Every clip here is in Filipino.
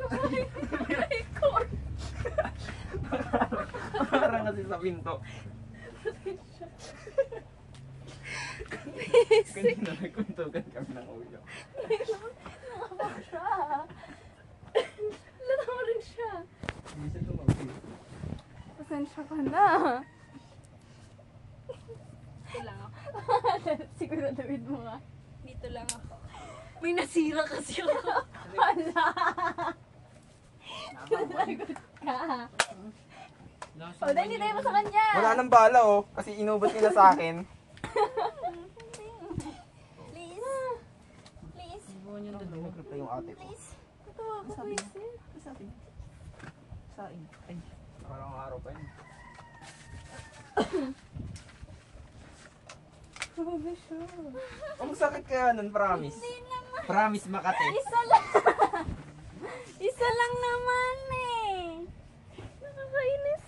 Record. Parang kasi sa pinto. Kanina nagkuntugan kami ng ulo. Nakabak siya. Latawa rin siya. Hindi siya tumawag. Pasensya ka na. Dito lang ako. Siguraduhin mo nga. Dito lang ako. May nasira kasi ako. Wala. Lagot ka. O, dahil tayo mo sa kanya. Wala nang bala oh, kasi inubot nila sa akin. Please. Please. Nag-reply yung ate ko. Please. Natawa ako sa isip. Saing. Ay, nakarang araw pa yun. Grabe siya. Ang sakit kaya nun, promise. Hindi naman. Promise Makati. Isa lang. Isa lang naman eh. Nakakainis.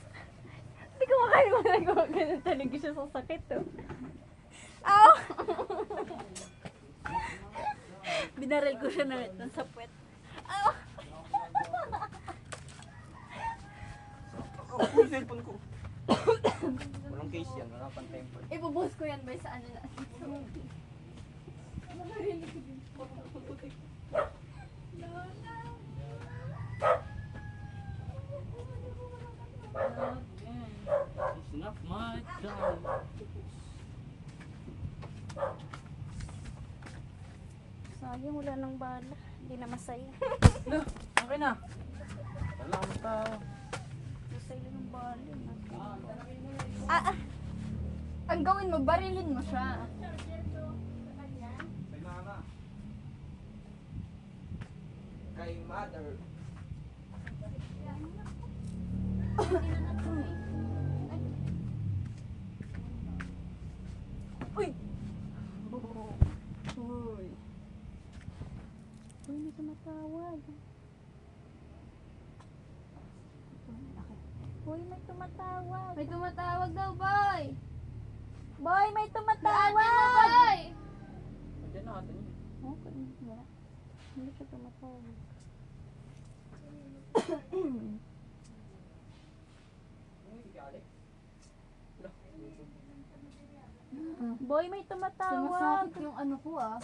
Hindi ko makain mo nagawa ganun talaga siya sa sakit oh. Ow! Binaril ko siya ng sapwet. Ow! Oh, yung cellphone ko. Walang case yan, wala pang temper. Ibubuhos ko yan ba sa ano na? Nakarinig ko din. It's not my time. Sayang wala nang bala. Hindi na masaya. Okay na. Wala akong tao. Masaya ng bala. Ang gawin mo, barilin mo siya. Kay mama. Kay mother. Uy! Uy! Uy, may tumatawag. Uy, may tumatawag. May tumatawag daw, boy! Boy, may tumatawag! Boy! Nandiyan na natin yun. Okay, wala. Hindi siya tumatawag. Boy, may tumatawag. Sumasakit yung ano ko ah.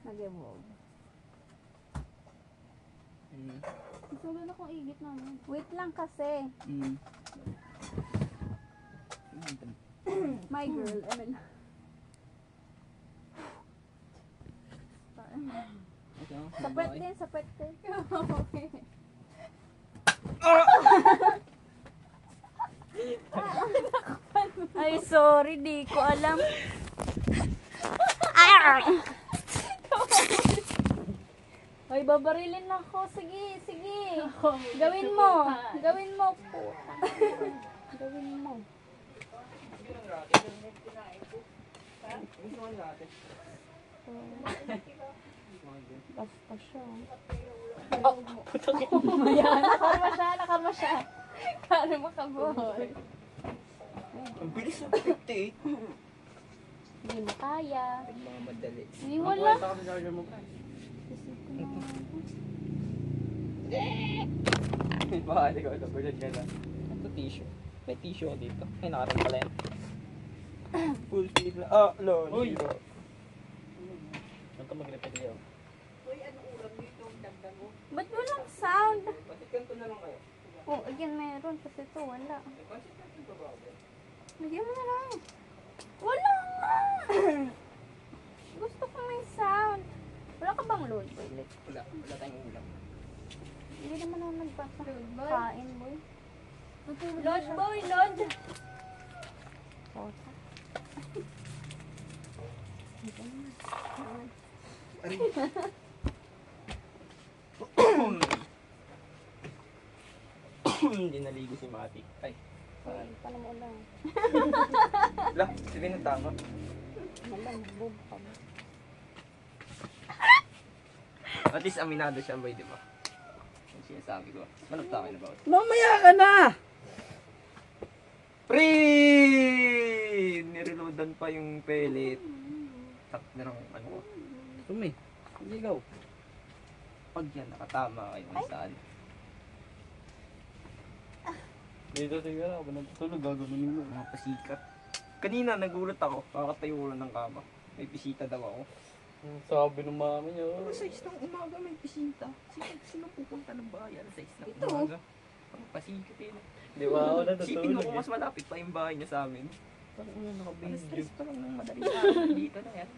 Nag-evolve. Gusto na akong igit namin. Wait lang kasi. My girl, I mean. Sapet din, sapet din. Ay, sorry, di ko alam. Ay, babarilin ako. Sige, sige. Gawin mo. Gawin mo po. Gawin mo. Basta siya. Nakarma siya, nakarma siya. Karma ka, boy. Ang bilis ng 58. Hindi mo kaya. Madali. Hindi wala. Baka hindi ko ito. Bernard ka na. Ito tissue. May tissue ako dito. Ay, nakaroon pala yan. Full speed na. Ah, low. Uy! Ano ito mag-repeat niyo? Ba't walang sound? Pati kanto na lang kayo. Oh, again, meron. Kasi ito, wala. Lagyan mo na lang. Wala nga! Gusto ko may sound. Wala ka bang load, boy? Wala. Wala tayong ulam. Hindi naman ako nagpapakain, boy. Load, boy, load! Pota. Aray. Hindi naligo si Mati. Ay. Ay, paano mo lang? Lah, sige na tama. Malang, boob ka ba? At least aminado siya, boy, di ba? Yung sinasabi ko. Manap sa akin about. Mamaya ka na! Pre! Nireloadan pa yung pellet. Tak na lang ano ko. Sumi. Hindi ikaw. Pag yan, nakatama kayo saan. Dito siguro ako natutulog, gagawin mo. Mga pasikat. Kanina nagulat ako, kakatayo ko lang ng kama. May bisita daw ako. Sabi ng mami niya. Alas 6 ng umaga may bisita. Sino pupunta ng bahay? Alas 6 ng Ito. umaga. Ang pasikat eh. Di ba ako Sipin mo natutulog kung mas malapit pa yung bahay niya sa amin. Ano Alas naka-video? 3 pa lang ng madaling araw. Dito na yan.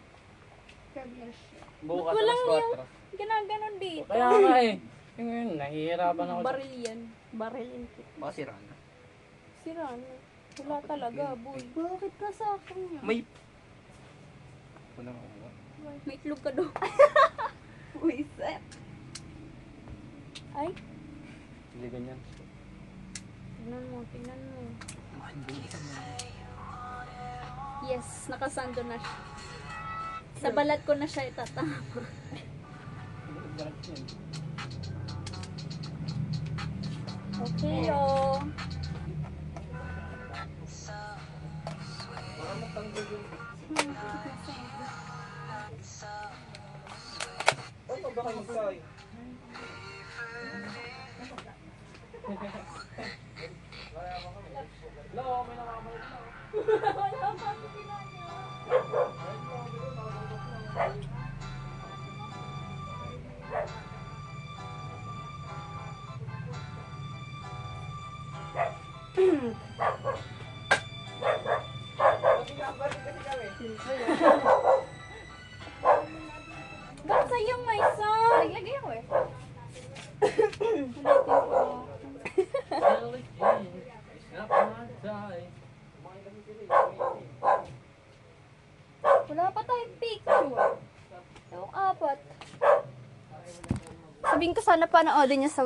Bukas Walang alas 4. Ginaganon dito. Kaya nga eh. Yung yun, nahihirapan ako. Baril yan. Baril yan. Baka sira na. Sira na. Wala talaga, boy. Bakit ka sa akin yan? May... Ako na ako. May itlog ka doon. Wiset. Ay, Hindi ganyan. tingnan mo, tingnan mo. Yes, nakasando na siya. Sa balat ko na siya itatama. Okay, oh. Oh, baka yung say. Ba't sa'yo may son? Naglagay ako eh. Wala pa tayong picture. Yung apat. Sabihin ko sana panoodin niya sa